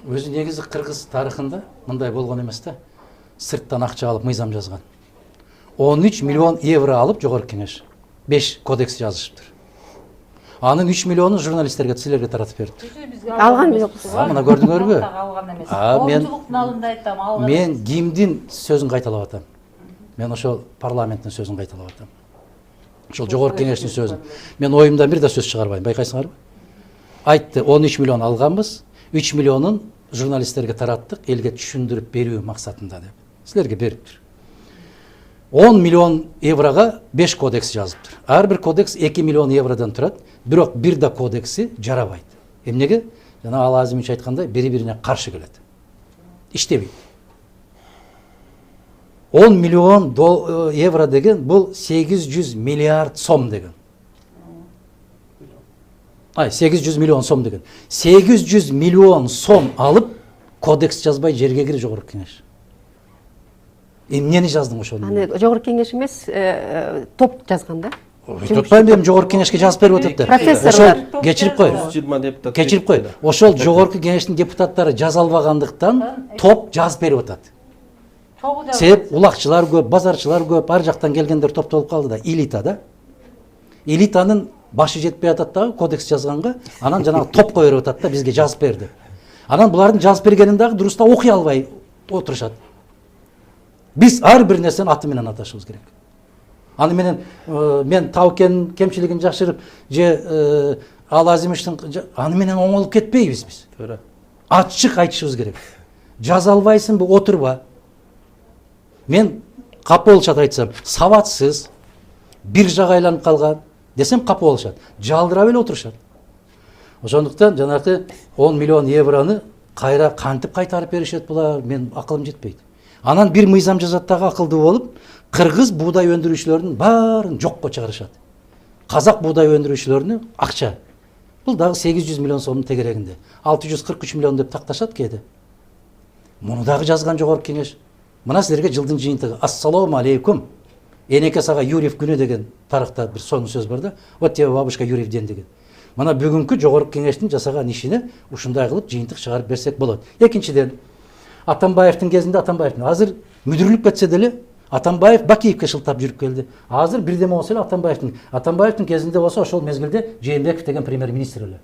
Өзі негізі Қырғыз тарихында мындай болған емес та. Сырттан ақша алып мыйзам жазған. 13 миллион евро алып жоғарғы кеңеш 5 кодекс жазышыптыр. Анын 3 миллиону журналисттерге, силерге таратып берді. Алған жоқсыз. Мына көрдүңөр бе? Мен кимдин сөзүн кайталап атам. Мен ошол парламенттин сөзүн кайталап атам. Ошол жогорку кеңештин сөзүн. Мен оюмдан бир да сөз чыгарбайм, байкайсыңарбы? Айтты, 13 миллион алганбыз, 3 миллионун журналисттерге тараттык, элге түшүндүрүп берүү максатында деп. Силерге бериптир. 10 миллион еврога 5 кодекс жазыптыр. Ар бир кодекс 2 миллион евродон турат, бирок бир да кодекси жарабайт. Эмнеге? Жана Ал Азимович айткандай, бири-бирине каршы келет. Иштебейт. 10 миллион евро деген бул 800 миллиард сом деген. 800 миллион сом деген. 800 миллион сом алып кодекс жазбай жерге кири жогорку кеңеш. Эмнени жаздың ошону? Аны жогорку кеңеш эмес, топ жазган да. Топпайм, эми жогорку кеңешке жазып берип атат да. Профессорлор кечирип кой. 120 депутат. Кечирип кой. Ошол жогорку кеңештин депутаттары жаза албагандыктан топ жазып берип атат. Себеп улакчылар көп, базарчылар көп, ар жактан келгендер топтолуп калды да, элита да. Элитанын башы жетпей атат дагы кодекс жазганга, анан жанагы топ коюп атат да, бизге жазып берди. Анан булардын жазып бергенин дагы дурустап окуй албай отурушат. Биз ар бир нерсени аты менен аташыбыз керек. Аны менен мен Таукен кемчилигин жакшырып, же Ал Азимовичтин аны менен оңолуп кетпейбиз биз. Туура. Ачык айтышыбыз керек. Жаза албайсыңбы, отурба. Мен капа болушат айтсам, сабатсыз, бир жага айланып калган десем капа болушат. Жалдырап эле отурушат. Ошондуктан жанагы 10 миллион евроны кайра кантип кайтарып беришет булар, мен акылым жетпейт. Анан бир мыйзам жазат дагы акылдуу болуп, кыргыз буудай өндүрүүчүлөрдүн баарын жокко чыгарышат. Казак буудай өндүрүүчүлөрүнө акча. Бул дагы 800 миллион сомдун тегерегинде. 643 миллион деп такташат кээде. Муну дагы жазган жогорку кеңеш. Мына силерге жылдын жыйынтыгы. Ассалому алейкум. Энеке сага Юрьев күнү деген тарыхта бир соңу сөз бар да. Вот тебе бабушка Юрьев ден деген. Мына бүгүнкү жогорку кеңештин жасаган ишине ушундай кылып жыйынтык чыгарып берсек болот. Экинчиден, Атамбаевдин кезинде азыр мүдүрүлүп кетсе деле Атамбаев Бакиевке шылтап жүрүп келди. Азыр бирдеме болсо эле Атамбаевдин кезинде болсо ошол мезгилде Жээнбеков деген премьер-министр эле.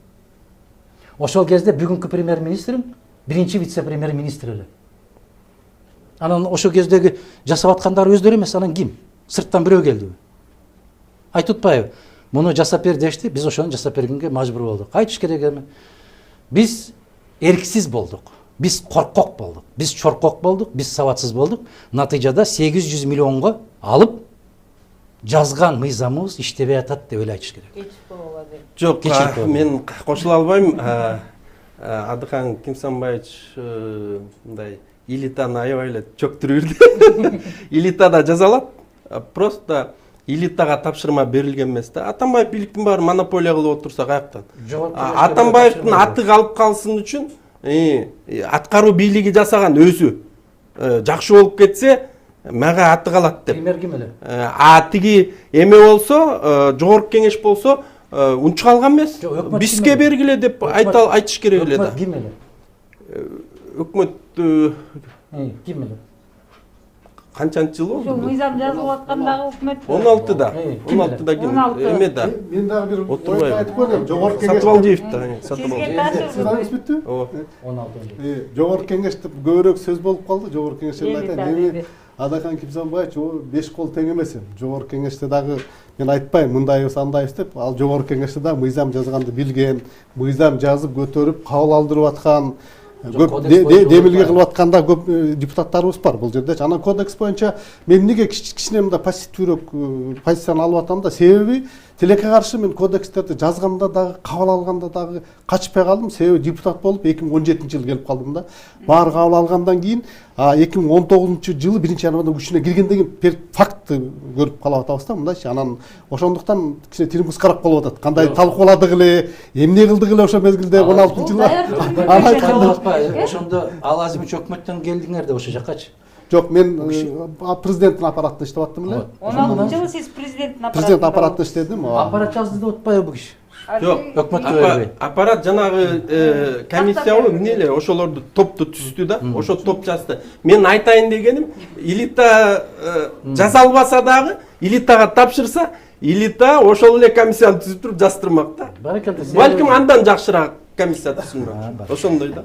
Ошол кезде бүгүнкү премьер-министрим биринчи вице-премьер-министр эле. Анан ошол кездеги жасап аткандар өздөрү эмес, анан ким? Сырттан бирөө келдиби? Айтып атпайбы? Муну жасап бер дешти, биз ошону жасап бергенге мажбур болдук. Айтыш керек эми. Биз эрксиз болдук. Биз коркок болдук. Биз чоркок болдук, биз сабатсыз болдук. Натыйжада 800 миллионго алып жазган мыйзамыбыз иштебей атат деп эле айтыш керек. Жок, мен кошула албайм. Адыхан Кимсанбаевич мындай элитаны аябай эле чөктүрүп. Элитада жазалат. Просто элитага тапшырма берилген эмес да. Атамбаев бийликтин баарын монополия кылып отурса каяктан? Атамбаевдин аты калып калсын үчүн аткаруу бийлиги жасаган өзү жакшы болуп кетсе, мага аты калат деп. Премьер ким эле? Тиги эме болсо, жогорку кеңеш болсо, унчук алган эмес. Бизге бергиле деп айтыш керек эле да. Өкмөт ким эле? Өкмөт ким эле? Канчанчы жыл болду? Ошо мыйзам жазылып аткандагы өкмөт. 16да. 16да ким? Эме да. Мен дагы бир ой айтып койдум. Жогорку кеңеш Сатыбалдиев да, Сатыбалдиев. Сиз аңызбытты? 16. Жогорку кеңеш деп көбүрөөк сөз болуп калды. Жогорку кеңеште айтайын. Эми Адахан Кимсанбаевич 5 кол тең эмес. Жогорку кеңеште дагы мен айтпайм мындайбыз андайбыз деп. Ал жогорку кеңеште дагы мыйзам жазганды билген, мыйзам жазып көтөрүп кабыл алдырып аткан, көп демилге кылып атканда көп депутаттарыбыз бар бул жерде. Анан кодекс боюнча мен эмнеге кичине мындай пассивдүүрөөк позицияны алып атам да, себеби тилекке каршы мен кодекстерди жазганда дагы кабыл алганда дагы качпай калдым. Себеби депутат болуп 2017-жылы келип калдым да. Баары кабыл алгандан кийин 2019-жылы 1-январда күчүнө киргенден кийин фактты көрүп калып атабыз да мындайчы. Анан ошондуктан кичине тилим кыскараак болуп атат. Кандай талкууладык эле, эмне кылдык эле ошол мезгилде 16-жылы. Аны айтканда ошондо Ал Азимович өкмөттөн келдиңер да ошо жаккачы. Жок, мен президенттин аппаратында иштеп аттым эле. 16-жылы сиз президенттин аппаратында. Президент аппаратында иштедим. Аппарат жазды деп атпайбы бул киши? Жок, Өкмөткө бербей. аппарат жанагы комиссиябы эмне эле ошолорду топту түздү да, ошо топ жазды. Мен айтайын дегеним, элита жаза албаса дагы, элитага тапшырса, элита ошол эле комиссияны түзүп туруп жаздырмак да. Баракалла. Балким андан жакшыраак комиссия түзүлмөк. Ошондой да.